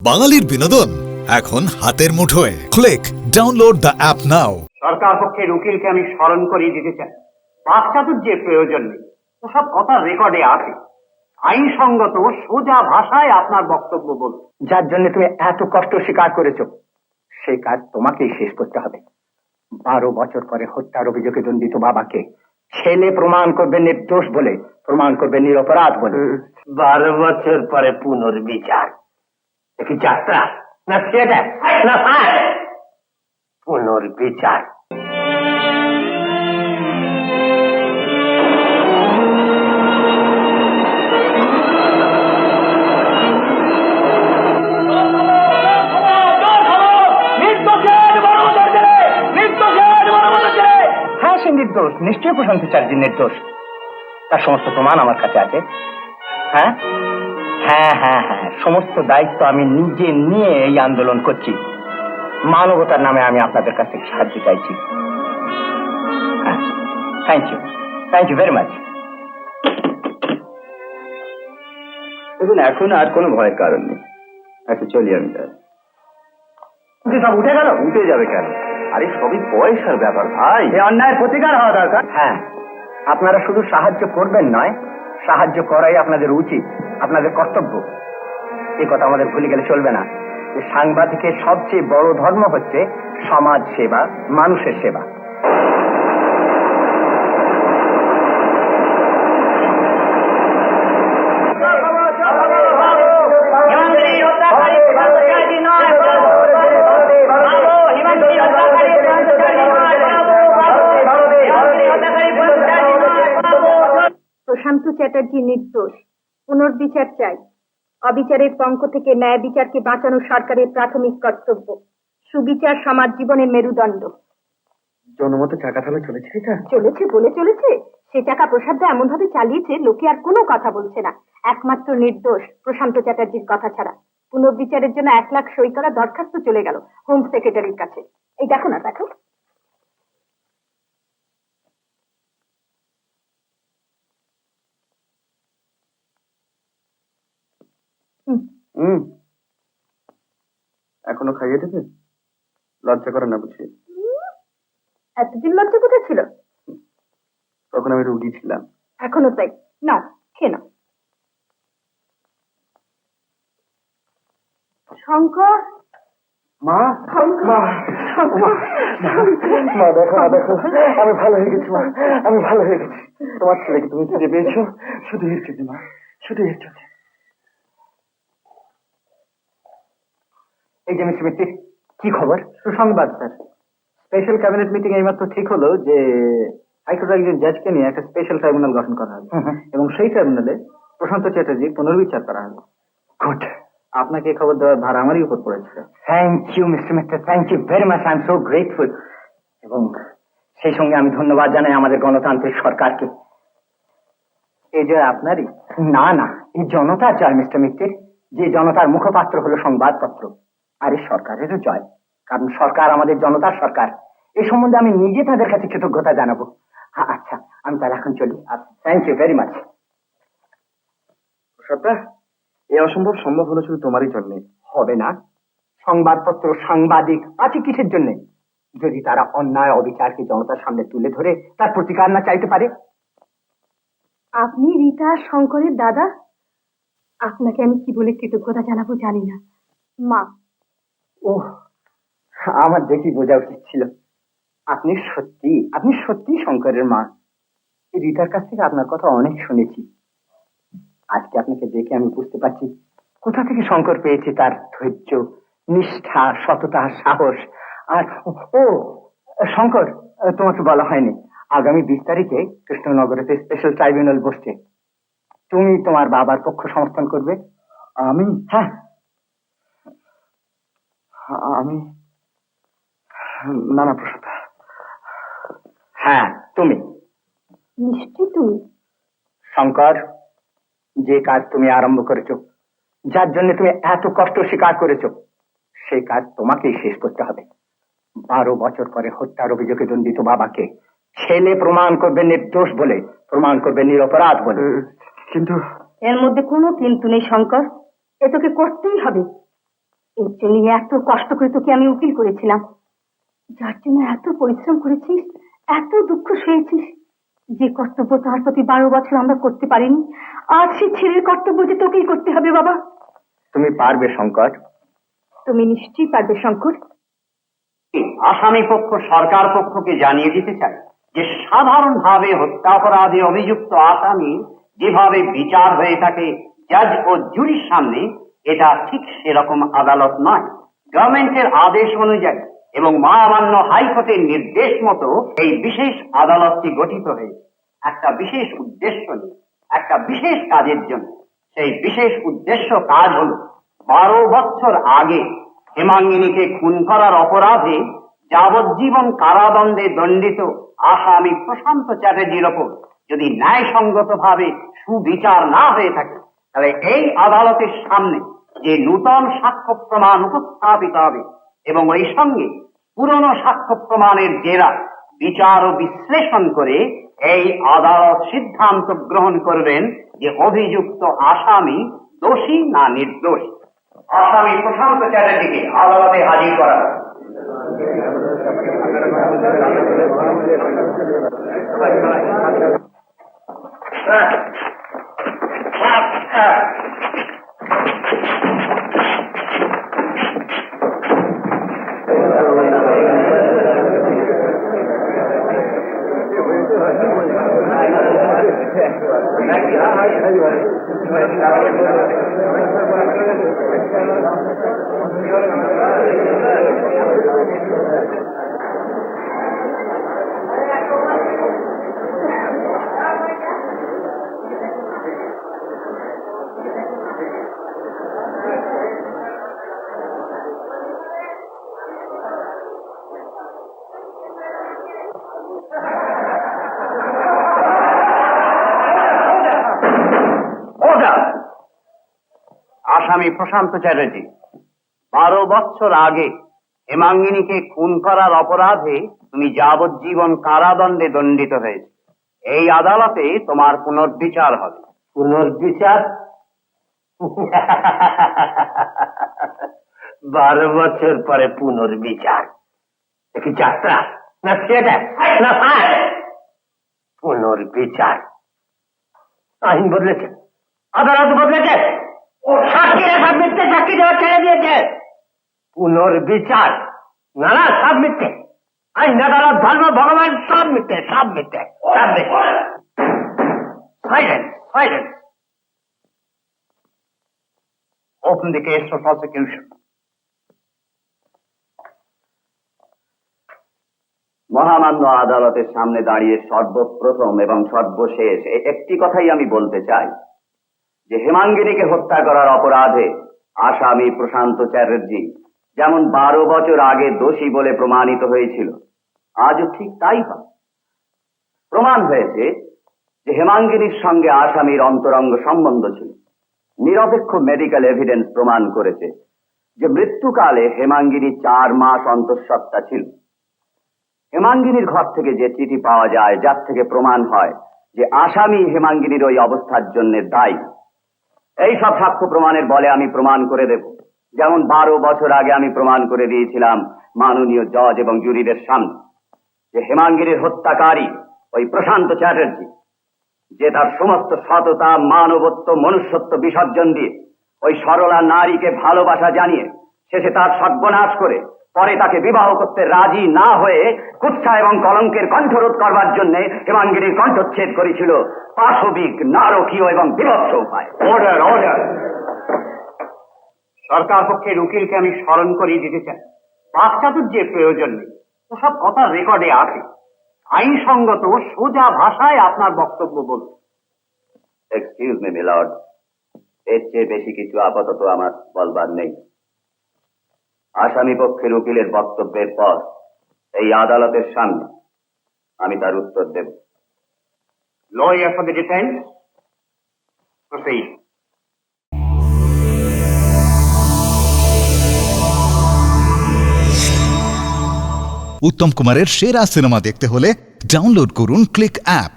বাঙালির বিনোদন এখন হাতের মুঠোয়। Click download the app now. সরকার পক্ষের উকিলকে আমি স্মরণ করিয়ে দিতে চাই, বাকচাতুর্যের প্রয়োজন নেই, ওসব কথা রেকর্ডে আছে। আইনসঙ্গত সোজা ভাষায় আপনার বক্তব্য বলুন। যার জন্য তুমি এত কষ্ট স্বীকার করেছো সেই কাজ তোমাকেই শেষ করতে হবে। 12 বছর পরে হত্যার অভিযোগে দণ্ডিত বাবাকে ছেলে প্রমাণ করবে নির্দোষ বলে, প্রমাণ করবে নিরপরাধ বলে। 12 বছর পরে পুনর্বিচার, একটি যাত্রা না থিয়েটার না ফায়ার? পুনর্বিচার। হ্যাঁ, সে নির্দোষ, নিশ্চয়ই প্রশান্ত চ্যাটার্জি নির্দোষ। তার সমস্ত প্রমাণ আমার কাছে আছে। হ্যাঁ হ্যাঁ হ্যাঁ হ্যাঁ, সমস্ত দায়িত্ব আমি নিজে নিয়ে এই আন্দোলন করছি। মানবতার নামে আমি আপনাদের কাছ থেকে সাহায্য চাইছি। হ্যাঁ, থ্যাংক ইউ ভেরি মাচ। দেখুন, এখন আর কোনো ভয়ের কারণ নেই। আচ্ছা, চলি আমি তাই। সব উঠে গেল? উঠে যাবে কেন? আরে সবই পয়সার ব্যাপার ভাই, এই অন্যায়ের প্রতিকার হওয়া দরকার। হ্যাঁ, আপনারা শুধু সাহায্য করবেন নয়, সাহায্য করাই আপনাদের উচিত, আপনাদের কর্তব্য। এই কথা আমাদের ভুলে গেলে চলবে না যে সাংবাদিকের সবচেয়ে বড় ধর্ম হচ্ছে সমাজ সেবা, মানুষের সেবা। প্রশান্ত চ্যাটার্জি নির্দোষ, পুনর্বিচার চাই। অবিচারের পঙ্ক থেকে ন্যায় বিচারকে বাঁচানো সরকারের প্রাথমিক কর্তব্য। সুবিচার সমাজ জীবনের মেরুদণ্ড। জনমতে চাকা থালে চলেছে এটা? চলেছে বলে চলেছে, সে টাকা প্রসাদটা এমন ভাবে চালিয়েছে লোকে আর কোনো কথা বলছে না। একমাত্র নির্দোষ প্রশান্ত চ্যাটার্জির কথা ছাড়া। পুনর্বিচারের জন্য 1 লাখ সই করা দরখাস্ত চলে গেল হোম সেক্রেটারির কাছে। এই দেখো না, দেখো। এখনো খাইয়ে দেবে? লজ্জা করে না বুঝি? এতদিন লজ্জা কোথায় ছিল? তখন আমি রুগী ছিলাম। এখনো তাই। নাও, খেয়ে নাও। শঙ্কর, মা, শঙ্কর, শঙ্কর, মা দেখো না, দেখো আমি ভালো হয়ে গেছি। মা, আমি ভালো হয়ে গেছি। তোমার ছেলেকে তুমি খুঁজে পেয়েছো, শুধু এর জন্য মা, শুধু এর জন্য। এই যে মিস্টার মিত্তি, কি খবর? সুসংবাদ স্যার। স্পেশাল ক্যাবিনেট মিটিং এইমাত্র ঠিক হলো যে হাইকোর্টের একজন জাজকে নিয়ে একটা স্পেশাল ট্রাইব্যুনাল গঠন করা হবে এবং সেই ট্রাইব্যুনালে প্রশান্ত চ্যাটার্জির পুনর্বিচার করা হবে। গুড। আপনাকে এই খবর দেওয়ার ভার আমারই উপর পড়েছিল। Thank you mister Mitra, thank you very much. I am so grateful. এবং সেই সঙ্গে আমি ধন্যবাদ জানাই আমাদের গণতান্ত্রিক সরকারকে। এই জয় আপনারই? না না, এই জনতার জয় মিস্টার মিত্রের। যে জনতার মুখপাত্র হলো সংবাদপত্র। আর এই সরকারেরও জয়, কারণ সরকার আমাদের জনতার সরকার। এই সম্বন্ধে আমি নিজে তাদের কাছে কৃতজ্ঞতা জানাবো। আচ্ছা, আমি তাহলে এখন চলি। Thank you very much. Satya, এই অসম্ভব সম্ভব হলো শুধু তোমারই জন্য। হবে না। সংবাদপত্র, সাংবাদিক আছে কিসের জন্য? যদি তারা অন্যায় অবিচারকে জনতার সামনে তুলে ধরে তার প্রতিকার না চাইতে পারে। আপনি রীতা শঙ্করের দাদা? আপনাকে আমি কি বলে কৃতজ্ঞতা জানাবো জানি না। মা। ও, আমার দেখি বোঝা উচিত ছিল। আপনি সত্যি শঙ্করের মা। এই রীতার কাছ থেকে আপনার কথা অনেক শুনেছি। আজকে আপনাকে দেখে আমি বুঝতে পারছি কোথা থেকে শঙ্কর পেয়েছে তার ধৈর্য, নিষ্ঠা, সততা, সাহস। আর ও শঙ্কর, তোমাকে বলা হয়নি, আগামী 20 তারিখে কৃষ্ণনগরেতে স্পেশাল ট্রাইব্যুনাল বসছে। তুমি তোমার বাবার পক্ষ সমর্থন করবে। আমি? হ্যাঁ, আমি না না প্রসাদ। হ্যাঁ, তুমি। নিশ্চয়ই তুমি। শঙ্কর, যে কাজ তুমি আরম্ভ করেছো, যার জন্য তুমি এত কষ্ট স্বীকার করেছো, সেই কাজ তোমাকেই শেষ করতে হবে। 12 বছর পরে হত্যার অভিযোগে দণ্ডিত বাবাকে ছেলে প্রমাণ করবে নির্দোষ বলে, প্রমাণ করবে নিরপরাধ বলে। কিন্তু এর মধ্যে কোনো কিন্তু নেই শঙ্কর, এ তোকে করতেই হবে। এর জন্য এত কষ্ট করে তোকে আমি উকিল করেছিলাম, যার জন্য এত পরিশ্রম করেছিস, এত দুঃখ সয়েছিস। যে কর্তব্য তার প্রতি 12 বছর আমরা করতে পারিনি, আজ সে ছেলের কর্তব্য যে তোকেই করতে হবে। বাবা, তুমি পারবে শঙ্কর। তুমি নিশ্চয়ই পারবে শঙ্কর। আসামি পক্ষ সরকার পক্ষকে জানিয়ে দিতে চায় যে সাধারণভাবে হত্যা অপরাধে অভিযুক্ত আসামি যেভাবে বিচার হয়ে থাকে জাজ ও জুরির সামনে, এটা ঠিক সেরকম আদালত নয়। গভর্নমেন্টের আদেশ অনুযায়ী এবং মহামান্য হাইকোর্টের নির্দেশ মতো এই বিশেষ আদালতটি গঠিত হয়েছে একটা বিশেষ উদ্দেশ্য নিয়ে, একটা বিশেষ কাজের জন্য। সেই বিশেষ উদ্দেশ্য কাজ হল 12 বছর আগে হেমাঙ্গিনীকে খুন করার অপরাধে যাবজ্জীবন কারাদণ্ডে দণ্ডিত আসামি প্রশান্ত চ্যাটার্জির ওপর যদি ন্যায়সঙ্গতভাবে সুবিচার না হয়ে থাকে, তাহলে এই আদালতের সামনে যে নূতন সাক্ষ্য প্রমাণ উপস্থাপিত হবে এবং ওই সঙ্গে পুরনো সাক্ষ্য প্রমাণের জেরা বিচার ও বিশ্লেষণ করে এই আদালত সিদ্ধান্ত গ্রহণ করবেন যে অভিযুক্ত আসামি দোষী না নির্দোষ। আসামি প্রশান্ত চ্যাটার্জিকে আদালতে হাজির করা হয়। আসামি প্রশান্ত চ্যাটার্জি, 12 বছর আগে হেমাঙ্গিনীকে খুন করার অপরাধে তুমি যাবজ্জীবন কারাদণ্ডে দণ্ডিত হয়েছে। এই আদালতে তোমার পুনর্বিচার হবে। পুনর্বিচার? 12 বছর পরে পুনর্বিচার? কি যাত্রা না থিয়েটার না ফায়ার? পুনর্বিচার? আইন বদলেছে, আদালত বদলেছে, সাক্ষীরা সব মিথ্যে সাক্ষী দেওয়া ছেড়ে দিয়েছে। পুনর্বিচার? না না, সব মিথ্যে। আইন, আদালত, ধর্ম, ভগবান সব মিথ্যে, সব মিথ্যে, সব মিথ্যে। Silence, silence. Open the case for prosecution. মহামান্য আদালতের সামনে দাঁড়িয়ে সর্বপ্রথম এবং সর্বশেষ একটি কথাই আমি বলতে চাই যে হেমাঙ্গিনীকে হত্যা করার অপরাধে আসামি প্রশান্ত চ্যাটার্জি যেমন 12 বছর আগে দোষী বলে প্রমাণিত হয়েছিল, আজও ঠিক তাই হয়। প্রমাণ হয়েছে যে হেমাঙ্গিনীর সঙ্গে আসামির অন্তরঙ্গ সম্বন্ধ ছিল। নিরপেক্ষ মেডিকেল এভিডেন্স প্রমাণ করেছে যে মৃত্যুকালে হেমাঙ্গিনী 4 মাস অন্তঃসত্ত্বা ছিল। হেমাঙ্গিনীর ঘর থেকে যে চিঠি পাওয়া যায়, যার থেকে প্রমাণ হয় যে আসামি হেমাঙ্গিনীর ওই অবস্থার জন্য দায়ী। এই সব সাক্ষ্য প্রমাণের বলে আমি প্রমাণ করে দেব, যেমন 12 বছর আগে আমি প্রমাণ করে দিয়েছিলাম মাননীয় জজ এবং জুরিদের সামনে যে হেমাঙ্গিনীর হত্যাকারী ওই প্রশান্ত চ্যাটার্জি, যে তার সমস্ত সততা, মানবত্ব, মনুষ্যত্ব বিসর্জন দিয়ে ওই সরলা নারীকে ভালোবাসা জানিয়ে শেষে তার সর্বনাশ করে পরে তাকে বিবাহ করতে রাজি না হয়ে কুৎসা এবং কলঙ্কের কণ্ঠরোধ করবার জন্য হেমাঙ্গিনীর কণ্ঠচ্ছেদ করেছিল পাশবিক, নারকীয় এবং বিভৎস উপায়। Order, order. সরকার পক্ষের উকিলকে আমি স্মরণ করিয়ে দিতে চাই, বাকচাতুর্যের প্রয়োজন নেই, ওসব কথা রেকর্ডে আছে। আইনসঙ্গত সোজা ভাষায় আপনার বক্তব্য বলুন। এক্সকিউজ মি মিলর্ড, এর চেয়ে বেশি কিছু আপাতত আমার বলবার নেই। আসামি পক্ষের উকিলের বক্তব্যের পর এই আদালতের সামনে আমি তার উত্তর দেব। Lawyer for the defence, proceed. Uttam কুমারের সেরা সিনেমা দেখতে হলে ডাউনলোড করুন ক্লিক অ্যাপ।